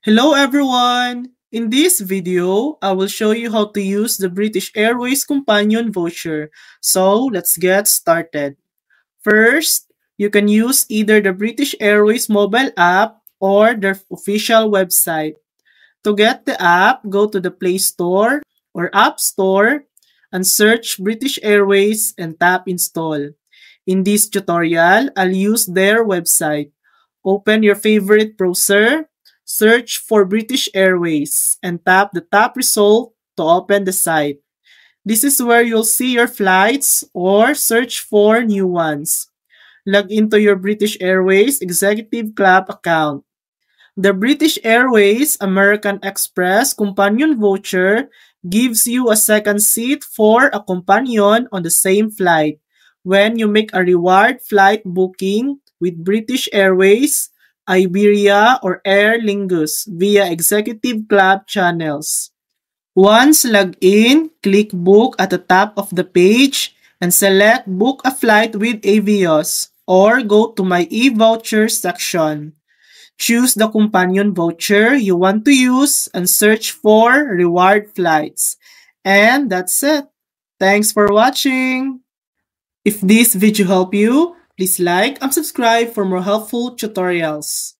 Hello everyone! In this video, I will show you how to use the British Airways Companion Voucher. So, let's get started. First, you can use either the British Airways mobile app or their official website. To get the app, go to the Play Store or App Store and search British Airways and tap Install. In this tutorial, I'll use their website. Open your favorite browser, search for British Airways, and tap the top result to open the site. This is where you'll see your flights or search for new ones. Log into your British Airways Executive Club account. The British Airways American Express Companion Voucher gives you a second seat for a companion on the same flight when you make a reward flight booking with British Airways, Iberia, or Aer Lingus via Executive Club channels. Once logged in, click Book at the top of the page and select Book a Flight with Avios or go to My e-Vouchers section. Choose the companion voucher you want to use and search for reward flights. And that's it. Thanks for watching. If this video helped you, please like and subscribe for more helpful tutorials.